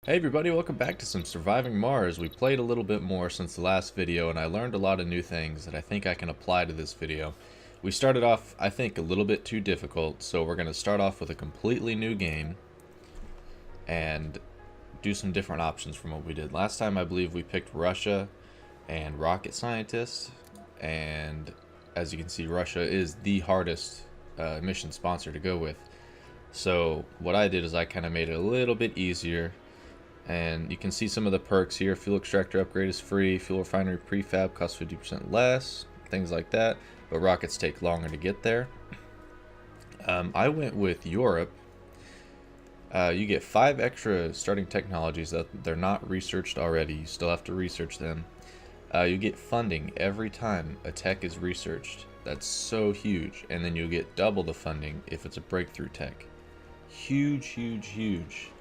Hey everybody, welcome back to some Surviving Mars. We played a little bit more since the last video and I learned a lot of new things that I think I can apply to this video. We started off, I think, a little bit too difficult, so we're going to start off with a completely new game and do some different options from what we did. Last time I believe we picked Russia and rocket scientists, and as you can see, Russia is the hardest mission sponsor to go with. So what I did is I kind of made it a little bit easier. And you can see some of the perks here. Fuel extractor upgrade is free. Fuel refinery prefab costs 50% less. Things like that. But rockets take longer to get there. I went with Europe. You get 5 extra starting technologies that they're not researched already. You still have to research them. You get funding every time a tech is researched. That's so huge. And then you get double the funding if it's a breakthrough tech. Huge, huge, huge.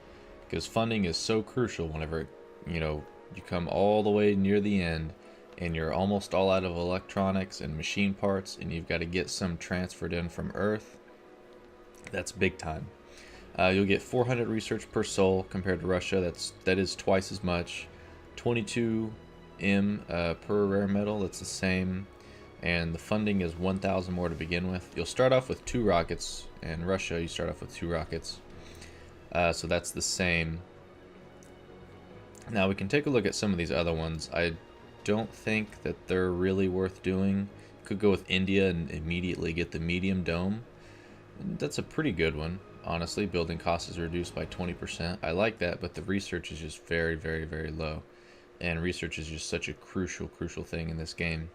Because funding is so crucial whenever, you come all the way near the end and you're almost all out of electronics and machine parts and you've got to get some transferred in from Earth. That's big time. You'll get 400 research per soul compared to Russia. That is twice as much. 22 M per rare metal. That's the same. And the funding is 1,000 more to begin with. You'll start off with 2 rockets. In Russia, you start off with 2 rockets. So that's the same. Now we can take a look at some of these other ones. I don't think that they're really worth doing. Could go with India and immediately get the medium dome. That's a pretty good one, honestly. Building cost is reduced by 20%. I like that, but the research is just very, very, very low. And research is just such a crucial thing in this game.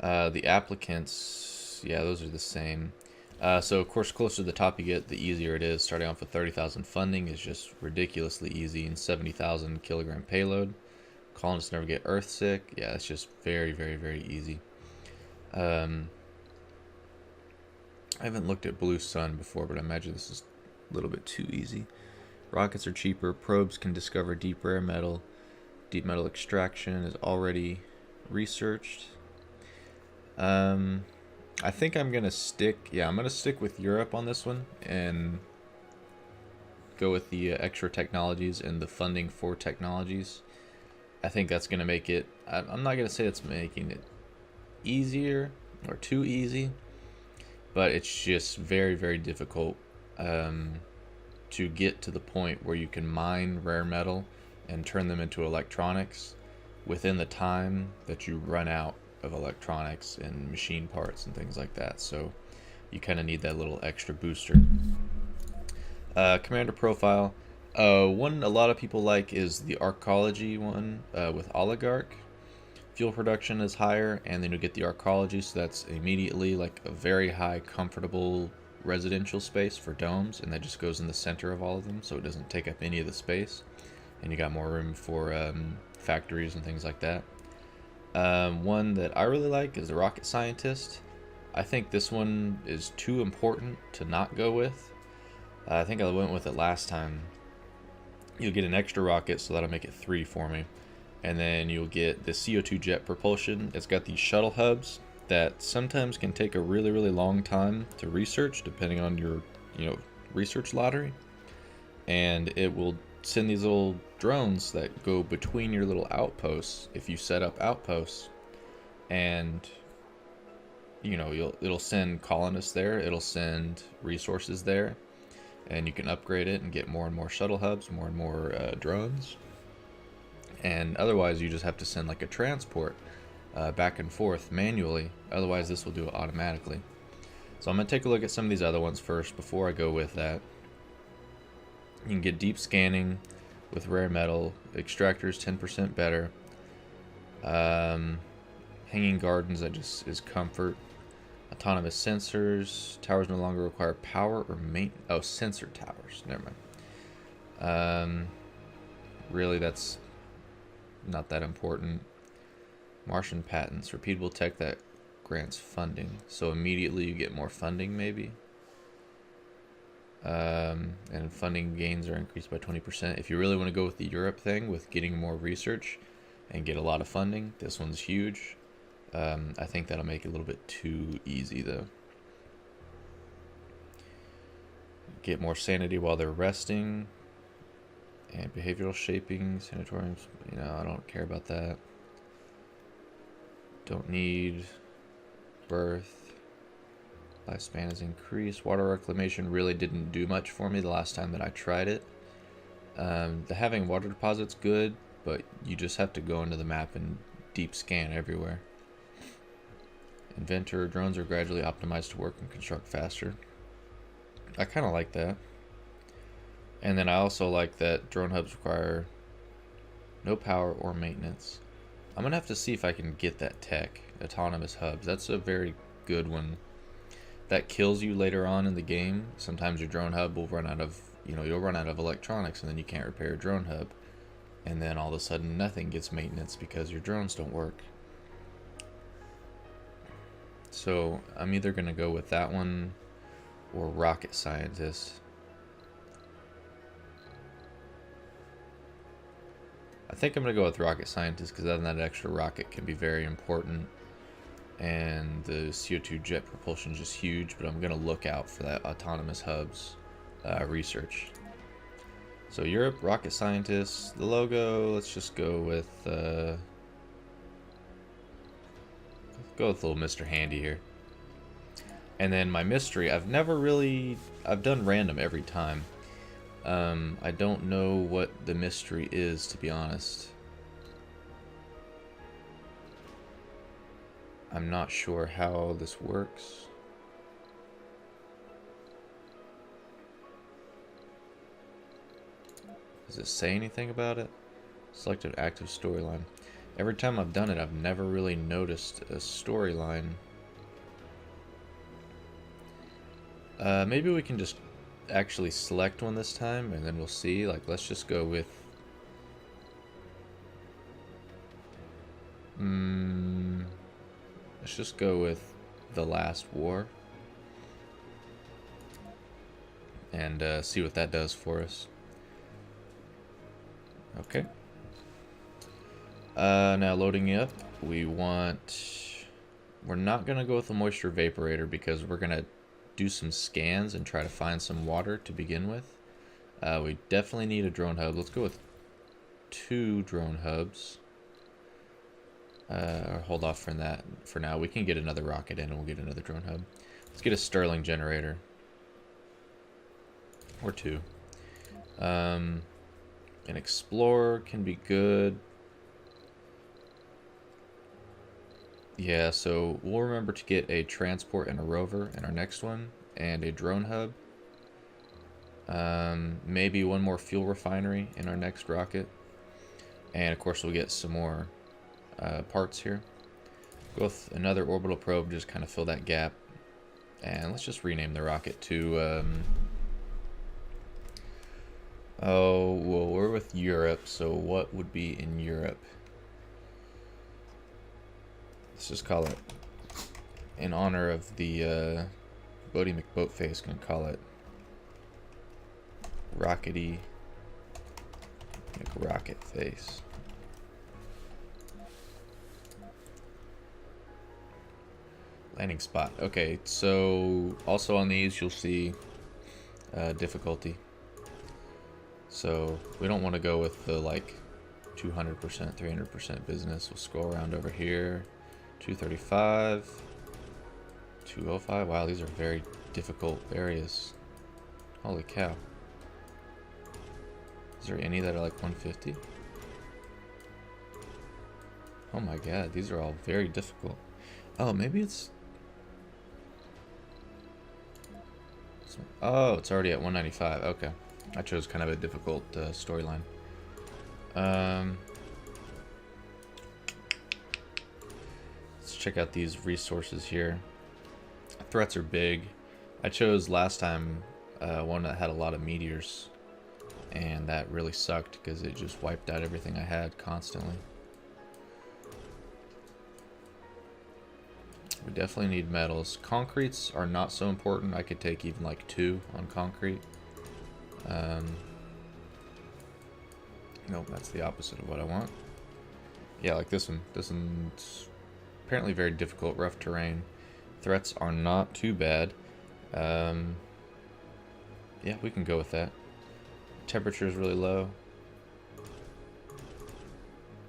The applicants, yeah, those are the same. So of course, closer to the top you get, the easier it is. Starting off with 30,000 funding is just ridiculously easy, and 70,000 kilogram payload. Colonists never get Earth sick. Yeah, it's just very, very, very easy. I haven't looked at Blue Sun before, but I imagine this is a little bit too easy. Rockets are cheaper. Probes can discover deep rare metal. Deep metal extraction is already researched. I think I'm going to stick, I'm going to stick with Europe on this one and go with the extra technologies and the funding for technologies. I think that's going to make it, I'm not going to say it's making it easier or too easy, but it's just very, very difficult to get to the point where you can mine rare metal and turn them into electronics within the time that you run out of electronics and machine parts and things like that. So you kind of need that little extra booster. Commander profile. One a lot of people like is the arcology one with oligarch. Fuel production is higher, and then you get the arcology, so that's immediately like a very high comfortable residential space for domes, and that just goes in the center of all of them, so it doesn't take up any of the space, and you got more room for factories and things like that. One that I really like is the rocket scientist. I think this one is too important to not go with. I think I went with it last time. You'll get an extra rocket, so that'll make it 3 for me. And then you'll get the CO2 jet propulsion. It's got these shuttle hubs that sometimes can take a really, really long time to research, depending on your, research lottery. And it will send these little drones that go between your little outposts if you set up outposts, and it'll send colonists there, it'll send resources there, and you can upgrade it and get more and more shuttle hubs, more and more drones. And otherwise you just have to send like a transport back and forth manually. Otherwise this will do it automatically. So I'm going to take a look at some of these other ones first before I go with that. You can get deep scanning with rare metal. Extractors 10% better. Hanging gardens, that just is comfort. Autonomous sensors. Towers no longer require power or maintenance. Oh, sensor towers. Never mind. Really, that's not that important. Martian patents. Repeatable tech that grants funding. So immediately you get more funding, maybe. And funding gains are increased by 20%. If you really want to go with the Europe thing, with getting more research and get a lot of funding, this one's huge. I think that'll make it a little bit too easy, though. Get more sanity while they're resting. And behavioral shaping, sanatoriums, you know, I don't care about that. Don't need birth. Lifespan is increased. Water reclamation really didn't do much for me the last time that I tried it. The having water deposits good, but you just have to go into the map and deep scan everywhere. Inventor, drones are gradually optimized to work and construct faster. I kind of like that. And then I also like that drone hubs require no power or maintenance. I'm going to have to see if I can get that tech, autonomous hubs. That's a very good one. That kills you later on in the game. Sometimes your drone hub will run out of, you'll run out of electronics and then you can't repair your drone hub. And then all of a sudden nothing gets maintenance because your drones don't work. So I'm either going to go with that one or rocket scientist. I think I'm going to go with rocket scientist because then that extra rocket can be very important. And the CO2 jet propulsion is just huge, but I'm going to look out for that autonomous hubs research. So Europe, rocket scientist. The logo, let's just go with little Mr. Handy here. And then my mystery, I've done random every time. I don't know what the mystery is, to be honest. I'm not sure how this works. Does it say anything about it? Select an active storyline. Every time I've done it, I've never really noticed a storyline. Maybe we can just actually select one this time and then we'll see. Like, let's just go with let's just go with The Last War and see what that does for us. Okay. Now loading up, we're not gonna go with the moisture evaporator because we're gonna do some scans and try to find some water to begin with. We definitely need a drone hub. Let's go with 2 drone hubs. Or hold off from that for now. We can get another rocket in and we'll get another drone hub. Let's get a Stirling generator. Or 2. An Explorer can be good. Yeah, so we'll remember to get a transport and a rover in our next one, and a drone hub. Maybe one more fuel refinery in our next rocket. And of course we'll get some more parts here. Go with another orbital probe, just kind of fill that gap. And let's just rename the rocket to... oh, well, we're with Europe, so what would be in Europe? Let's just call it, in honor of the Bodie McBoatface, gonna call it Rockety McRocket Face. Landing spot. Okay, so also on these you'll see difficulty. So we don't want to go with the like 200%, 300% business. We'll scroll around over here. 235, 205. Wow, these are very difficult areas. Holy cow. Is there any that are like 150? Oh my god, these are all very difficult. Oh, maybe it's... oh, it's already at 195. Okay. I chose kind of a difficult storyline. Let's check out these resources here. Threats are big. I chose last time one that had a lot of meteors, and that really sucked because it just wiped out everything I had constantly. We definitely need metals. Concretes are not so important. I could take even like 2 on concrete. Nope, that's the opposite of what I want. Yeah, like this one. This one's apparently very difficult, rough terrain. Threats are not too bad. Yeah, we can go with that. Temperature is really low.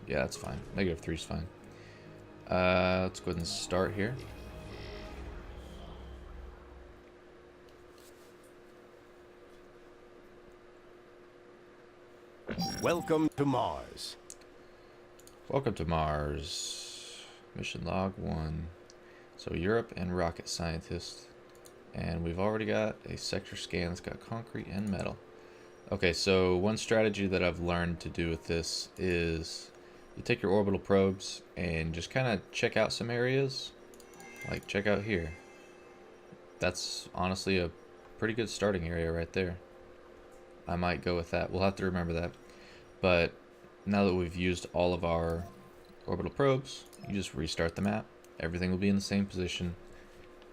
Yeah, that's fine. -3 is fine. Let's go ahead and start here. Welcome to Mars. Welcome to Mars. Mission log 1. So Europe and rocket scientist. And we've already got a sector scan that's got concrete and metal. Okay, so one strategy that I've learned to do with this is you take your orbital probes and just kind of check out some areas. Like check out here. That's honestly a pretty good starting area right there. I might go with that. We'll have to remember that. But now that we've used all of our orbital probes, you just restart the map. Everything will be in the same position.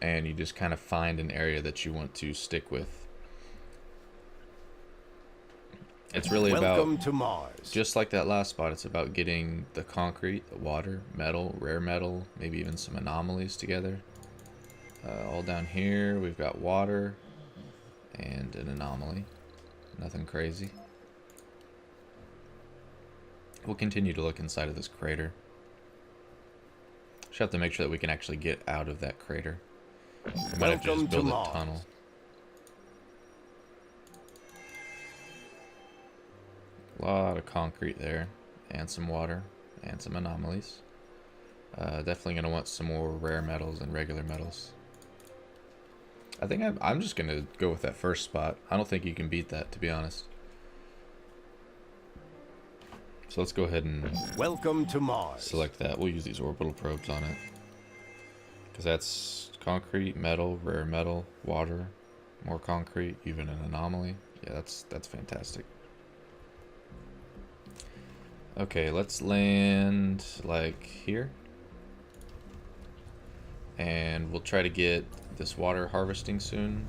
And you just kind of find an area that you want to stick with. It's really Welcome about, to Mars. just like that last spot, it's about getting the concrete, the water, metal, rare metal, maybe even some anomalies together. All down here, we've got water and an anomaly. Nothing crazy. We'll continue to look inside of this crater. Just have to make sure that we can actually get out of that crater. We might have to just build a tunnel. A lot of concrete there, and some water, and some anomalies. Definitely going to want some more rare metals and regular metals. I think I'm just going to go with that first spot. I don't think you can beat that, to be honest. So let's go ahead and Welcome to Mars. select that. We'll use these orbital probes on it. Because that's concrete, metal, rare metal, water, more concrete, even an anomaly. Yeah, that's fantastic. Okay, let's land like here. And we'll try to get this water harvesting soon.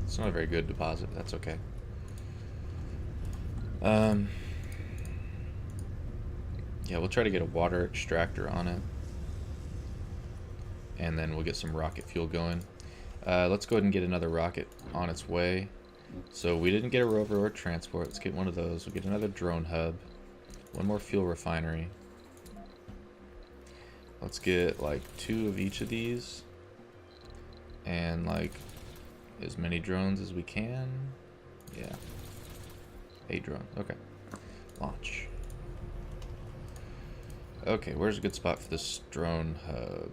It's not a very good deposit, but that's okay. Yeah, we'll try to get a water extractor on it. And then we'll get some rocket fuel going. Let's go ahead and get another rocket on its way. So we didn't get a rover or transport. Let's get one of those. We'll get another drone hub. One more fuel refinery. Let's get like 2 of each of these. And like as many drones as we can. Yeah. 8 drones. Okay. Launch. Okay, where's a good spot for this drone hub?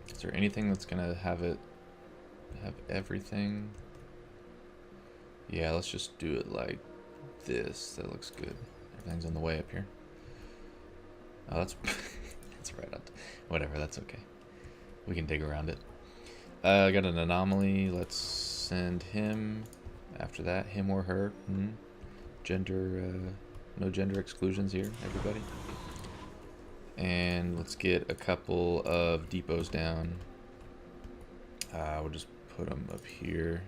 Is there anything that's gonna have everything? Yeah, let's just do it like this. That looks good. Everything's on the way up here. Oh, that's that's right up. Whatever, that's okay. We can dig around it. I got an anomaly. Let's send him. After that, him or her. Gender, no gender exclusions here, everybody. And let's get a couple of depots down. We'll just put them up here.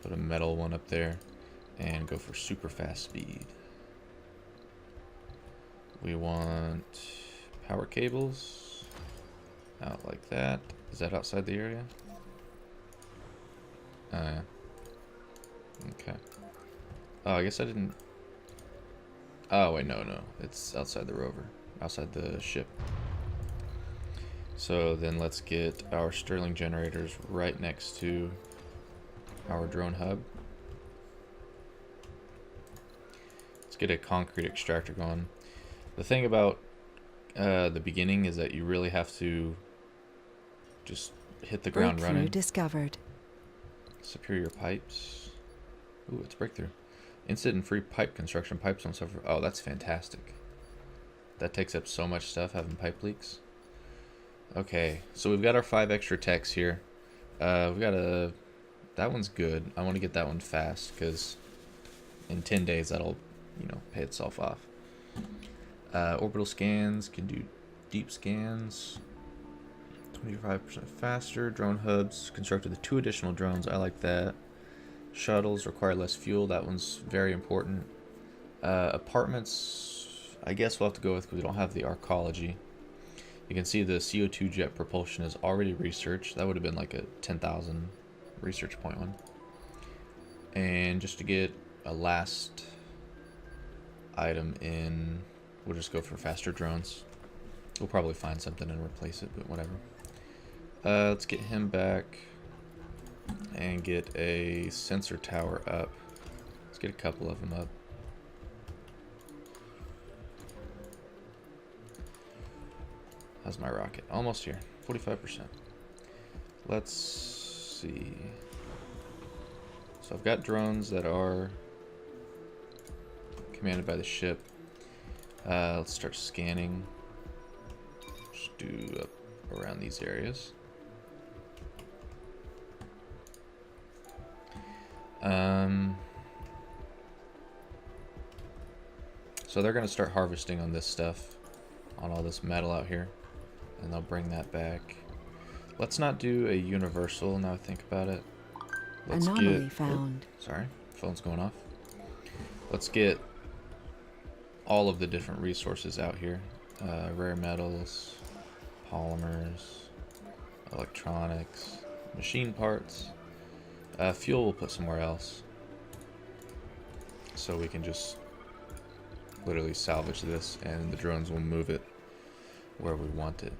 Put a metal one up there. And go for super fast speed. We want power cables. Out like that. Is that outside the area? Okay. Oh, I guess I didn't... Oh, wait, no. It's outside the rover. Outside the ship. So then let's get our Stirling generators right next to our drone hub. Let's get a concrete extractor going. The thing about the beginning is that you really have to just hit the ground running. Discovered. Superior pipes. Ooh, it's breakthrough. Instant and free pipe construction. Pipes don't suffer. Oh, that's fantastic. That takes up so much stuff, having pipe leaks. Okay, so we've got our 5 extra techs here. We've got a... That one's good. I want to get that one fast, because in 10 days that'll, you know, pay itself off. Orbital scans, can do deep scans. 25% faster. Drone hubs, constructed with 2 additional drones. I like that. Shuttles require less fuel. That one's very important. Apartments, I guess we'll have to go with because we don't have the arcology. You can see the CO2 jet propulsion is already researched. That would have been like a 10,000 research point one. And just to get a last item in, we'll just go for faster drones. We'll probably find something and replace it, but whatever. Let's get him back and get a sensor tower up. Let's get a couple of them up. How's my rocket? Almost here. 45%. Let's see. So I've got drones that are commanded by the ship. Let's start scanning. Just do up around these areas. So they're going to start harvesting on this stuff, on all this metal out here, and they'll bring that back. Let's not do a universal, now I think about it. Let's Anomaly found. Sorry, phone's going off. Let's get all of the different resources out here. Rare metals, polymers, electronics, machine parts. Fuel we'll put somewhere else, so we can just literally salvage this and the drones will move it where we want it.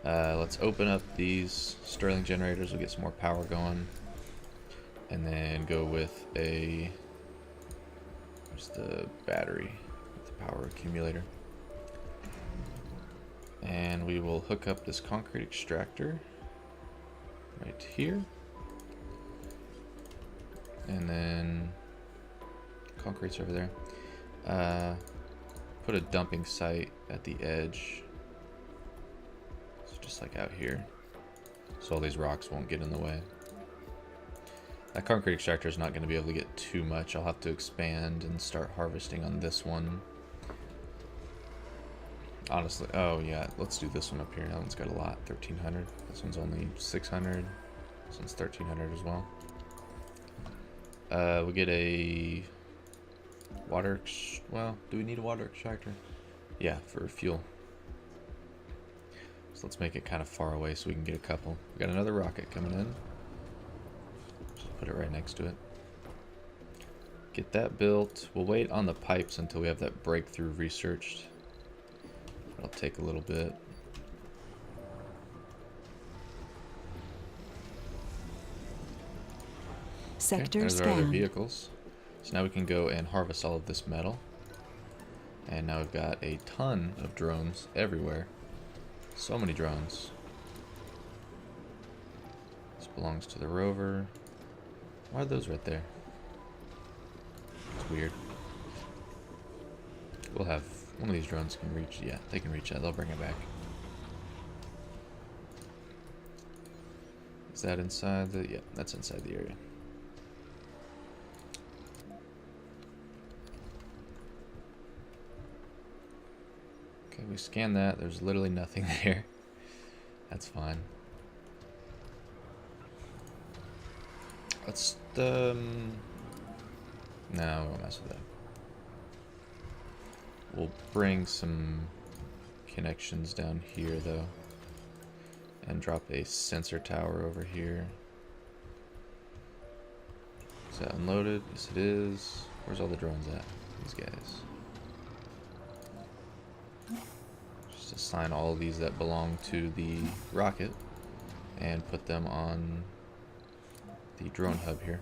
Let's open up these Stirling generators. We'll get some more power going, and then go with a, where's the battery with the power accumulator, and we will hook up this concrete extractor right here, and then concrete's over there. Put a dumping site at the edge, so just like out here, so all these rocks won't get in the way. That concrete extractor is not going to be able to get too much. I'll have to expand and start harvesting on this one. Honestly, oh yeah, let's do this one up here. That one's got a lot, 1,300. This one's only 600. This one's 1,300 as well. We get a water, well, do we need a water extractor? Yeah, for fuel. So let's make it kind of far away so we can get a couple. We got another rocket coming in. Just put it right next to it. Get that built. We'll wait on the pipes until we have that breakthrough researched. It'll take a little bit. Sector there's our other scanned. vehicles. So now we can go and harvest all of this metal. And now we've got a ton of drones everywhere. So many drones. This belongs to the rover. Why are those right there? It's weird. We'll have one of these drones can reach. Yeah, they can reach that. They'll bring it back. Is that inside the? Yeah, that's inside the area. Okay, we scan that. There's literally nothing there. That's fine. Let's no, we won't mess with that. We'll bring some connections down here though, and drop a sensor tower over here. Is that unloaded? Yes, it is. Where's all the drones at? These guys. Just assign all of these that belong to the rocket and put them on the drone hub here.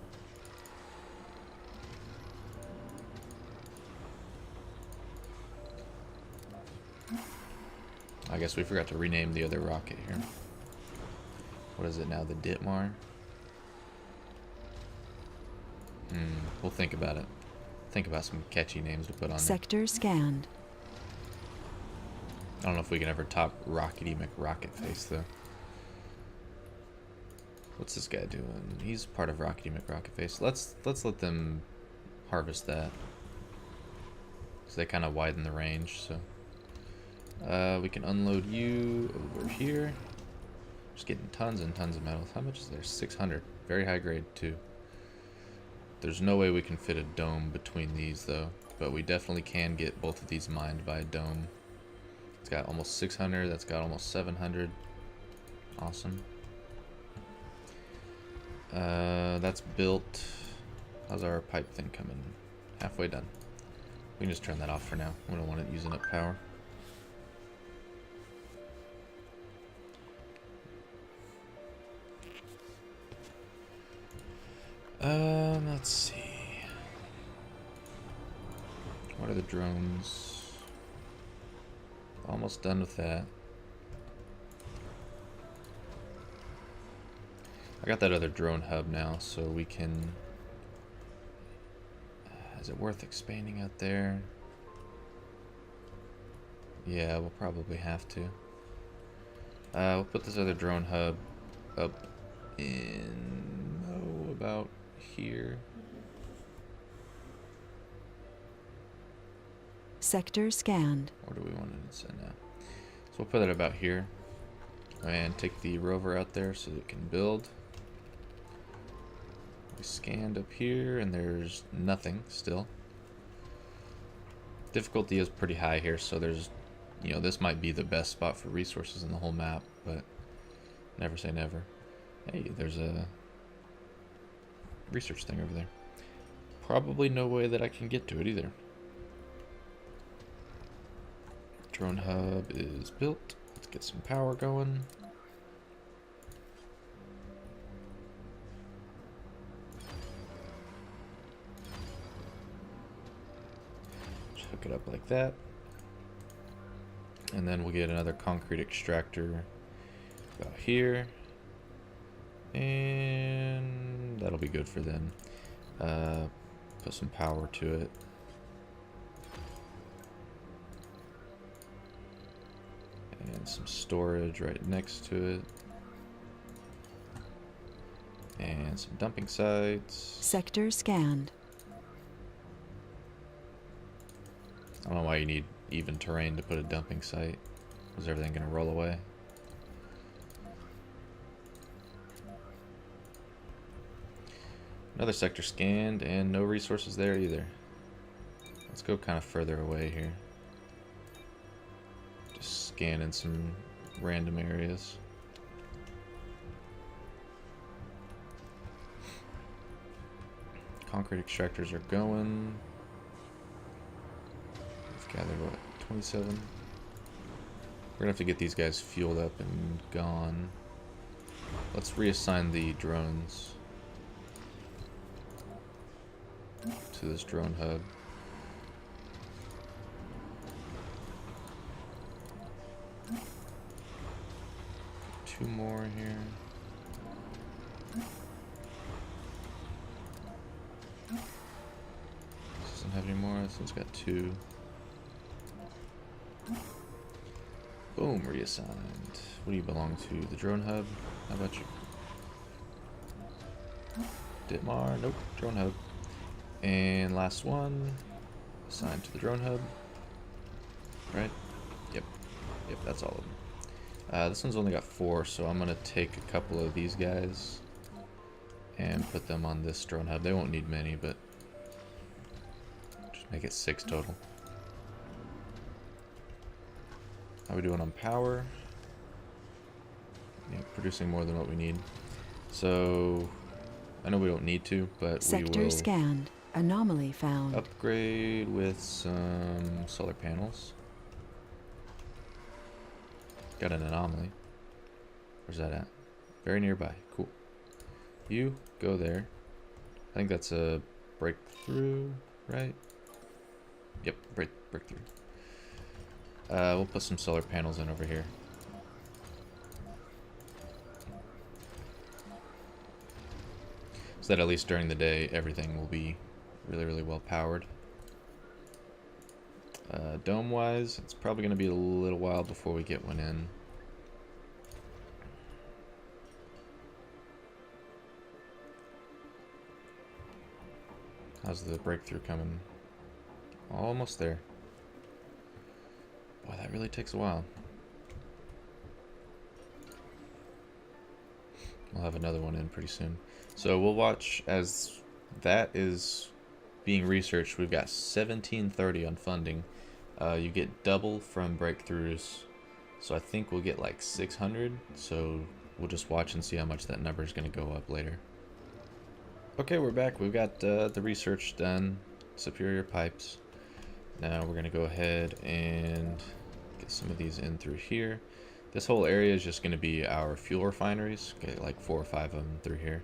I guess we forgot to rename the other rocket here. What is it now? The Ditmar? We'll think about it. Think about some catchy names to put on there. Sector scanned. I don't know if we can ever top Rockety McRocketface though. What's this guy doing? He's part of Rockety McRocketface. Let's let them harvest that, so they kind of widen the range. So we can unload you over here. Just getting tons and tons of metals. How much is there? 600. Very high grade too. There's no way we can fit a dome between these though, but we definitely can get both of these mined by a dome. It's got almost 600. That's got almost 700. Awesome. That's built. How's our pipe thing coming? Halfway done. We can just turn that off for now. We don't want it using up power. Let's see. What are the drones? Almost done with that. I got that other drone hub now, so we can... is it worth expanding out there? Yeah, we'll probably have to. We'll put this other drone hub up in... oh, about here. Sector scanned. Where do we want it to send now? So we'll put it about here. And take the rover out there so it can build. We scanned up here and there's nothing still. Difficulty is pretty high here, so there's, you know, this might be the best spot for resources in the whole map, but never say never. Hey, there's a research thing over there. Probably no way that I can get to it either. Drone hub is built. Let's get some power going. Just hook it up like that. And then we'll get another concrete extractor about here. And that'll be good for then. Put some power to it. And some storage right next to it. And some dumping sites. Sector scanned. I don't know why you need even terrain to put a dumping site. Is everything going to roll away? Another sector scanned and no resources there either. Let's go kind of further away here. Just scanning some random areas. Concrete extractors are going. We've gathered what, 27? We're gonna have to get these guys fueled up and gone. Let's reassign the drones to this drone hub. Two more here. This doesn't have any more. This one's got two. Boom, reassigned. What do you belong to? The drone hub? How about you? Ditmar? Nope, drone hub. And last one, assigned to the drone hub. Right? Yep. Yep, that's all of them. This one's only got 4, so I'm gonna take a couple of these guys and put them on this drone hub. They won't need many, but just make it 6 total. How are we doing on power? Yeah, producing more than what we need. So I know we don't need to, but Sector we will scanned. Anomaly found. upgrade with some solar panels. Got an anomaly. Where's that at? Very nearby. Cool. You go there. I think that's a breakthrough, right? Yep, breakthrough. We'll put some solar panels in over here. So that at least during the day, everything will be really, really well powered. Dome-wise, it's probably going to be a little while before we get one in. How's the breakthrough coming? Almost there. Boy, that really takes a while. We'll have another one in pretty soon. So we'll watch as that is being researched. We've got 1730 on funding. You get double from breakthroughs, so I think we'll get like 600. So we'll just watch and see how much that number is going to go up later. Okay, we're back. We've got the research done. Superior pipes. Now we're gonna go ahead and get some of these in through here. This whole area is just gonna be our fuel refineries. Get like 4 or 5 of them through here.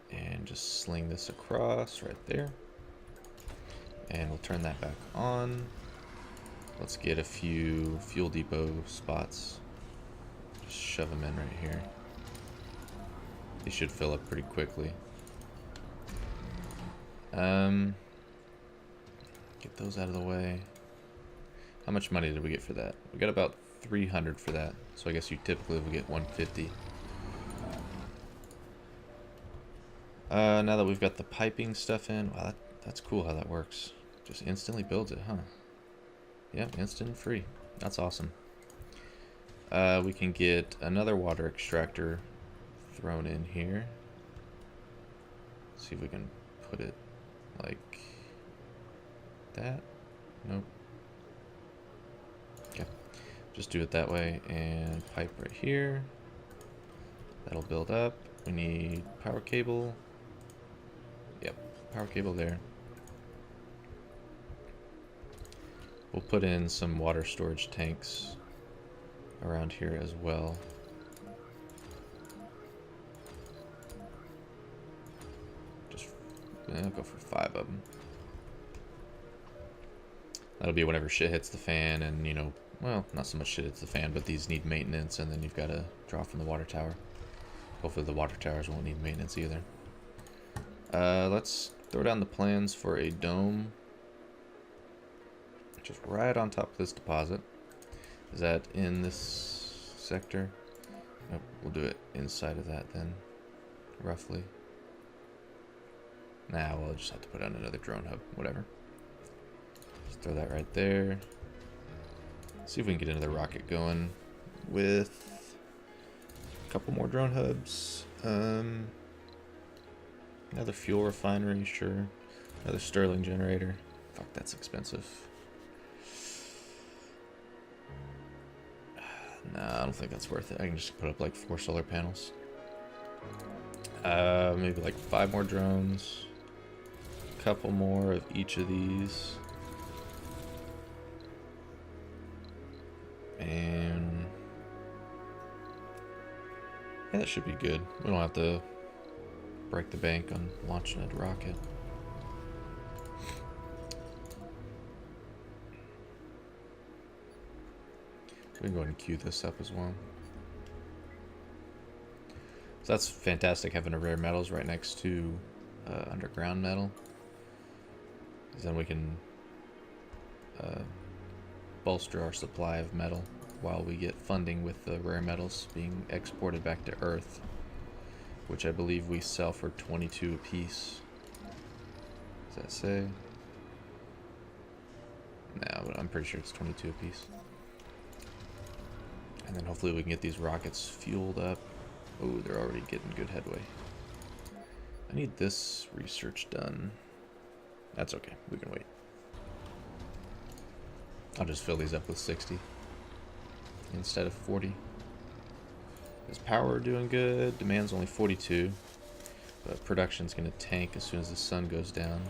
And just sling this across right there. And we'll turn that back on. Let's get a few fuel depot spots. Just shove them in right here. They should fill up pretty quickly. Get those out of the way. How much money did we get for that? We got about 300 for that. So I guess you typically would get 150. Now that we've got the piping stuff in, wow, that's cool how that works. Just instantly builds it, huh? Yep, instant and free. That's awesome. We can get another water extractor thrown in here. See if we can put it like that. Nope. Okay. Just do it that way, and pipe right here. That'll build up. We need power cable. Yep, power cable there. We'll put in some water storage tanks around here as well. Just I'll go for 5 of them. That'll be whenever shit hits the fan, and you know, well, not so much shit hits the fan, but these need maintenance, and then you've got to draw from the water tower. Hopefully the water towers won't need maintenance either. Let's throw down the plans for a dome. Just right on top of this deposit. Is that in this sector? Nope, we'll do it inside of that then, roughly. Nah, we'll just have to put on another drone hub, whatever. Just throw that right there. See if we can get another rocket going with a couple more drone hubs. Another fuel refinery, sure. Another Stirling generator. Fuck, that's expensive. Nah, I don't think that's worth it. I can just put up like 4 solar panels. Maybe like 5 more drones. A couple more of each of these. And yeah, that should be good. We don't have to break the bank on launching a rocket. We can go ahead and queue this up as well. So that's fantastic, having a rare metals right next to underground metal. Because then we can bolster our supply of metal while we get funding with the rare metals being exported back to Earth, which I believe we sell for 22 apiece. Does that say? No, but I'm pretty sure it's 22 apiece. And then hopefully we can get these rockets fueled up. Oh, they're already getting good headway. I need this research done. That's okay, we can wait. I'll just fill these up with 60 instead of 40. Is power doing good? Demand's only 42, but production's gonna tank as soon as the sun goes down.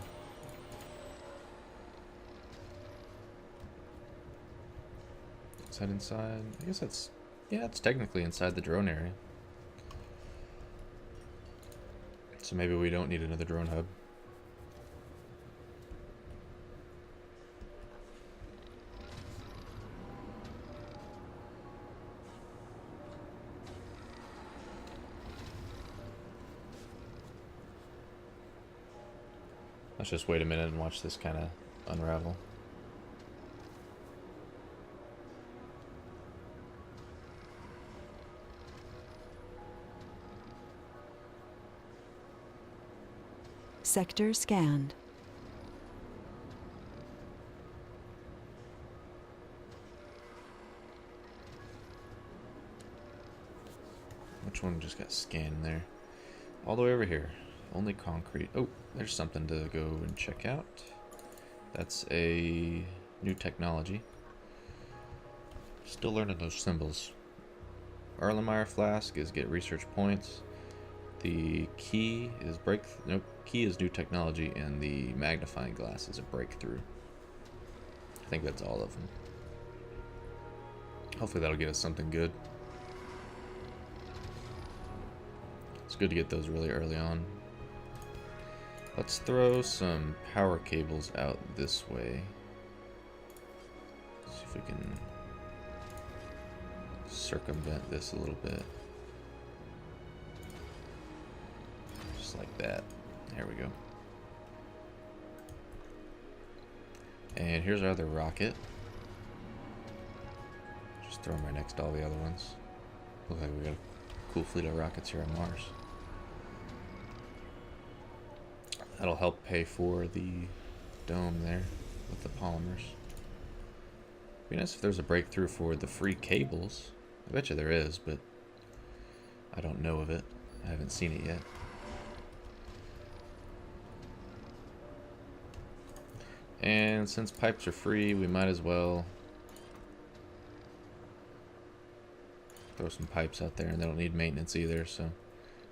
Is that inside? I guess that's, yeah, it's technically inside the drone area. So maybe we don't need another drone hub. Let's just wait a minute and watch this kind of unravel. Sector scanned. Which one just got scanned there? All the way over here. Only concrete. Oh, there's something to go and check out. That's a new technology. Still learning those symbols. Erlenmeyer flask is get research points. The key is key is new technology, and the magnifying glass is a breakthrough. I think that's all of them. Hopefully that'll get us something good. It's good to get those really early on. Let's throw some power cables out this way. See if we can circumvent this a little bit. Just like that. There we go. And here's our other rocket. Just throw them right next to all the other ones. Looks like we got a cool fleet of rockets here on Mars. That'll help pay for the dome there with the polymers. Be nice if there's a breakthrough for the free cables. I bet you there is, but I don't know of it. I haven't seen it yet. And since pipes are free, we might as well throw some pipes out there, and they don't need maintenance either, so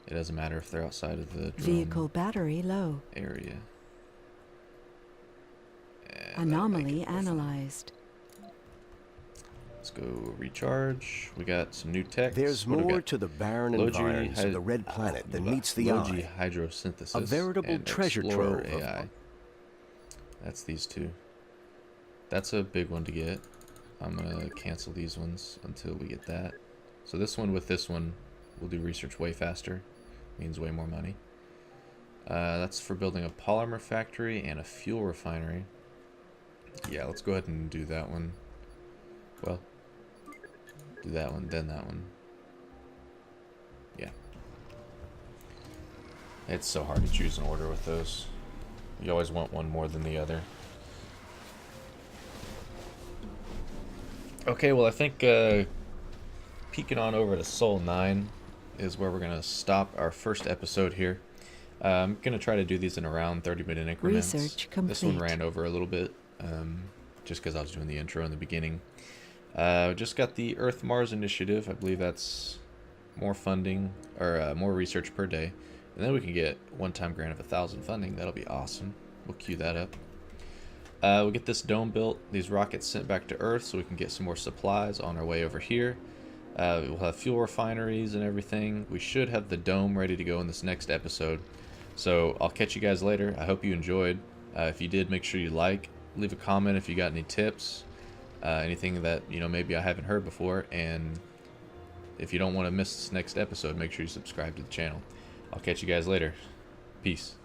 it doesn't matter if they're outside of the Vehicle battery low. area. Anomaly analyzed. Let's go recharge. We got some new tech. There's more to the barren environs of the red planet than meets the eye. Hydrosynthesis. A veritable and treasure Explorer trove of AI. That's these two. That's a big one to get. I'm gonna cancel these ones until we get that. So this one with this one, we'll do research way faster. Means way more money. That's for building a polymer factory and a fuel refinery. Yeah, let's go ahead and do that one. Well, do that one, then that one. Yeah. It's so hard to choose an order with those. You always want one more than the other. Okay, well I think peeking on over to Sol 9 is where we're going to stop our first episode here. I'm going to try to do these in around 30-minute increments. Research complete. This one ran over a little bit, just because I was doing the intro in the beginning. Just got the Earth-Mars initiative. I believe that's more funding, or more research per day. And then we can get one-time grant of 1,000 funding. That'll be awesome. We'll queue that up. We'll get this dome built, these rockets sent back to Earth so we can get some more supplies on our way over here. We'll have fuel refineries and everything. We should have the dome ready to go in this next episode. So I'll catch you guys later. I hope you enjoyed. If you did, make sure you leave a comment if you got any tips, anything that maybe I haven't heard before. And if you don't want to miss this next episode, make sure you subscribe to the channel. I'll catch you guys later. Peace.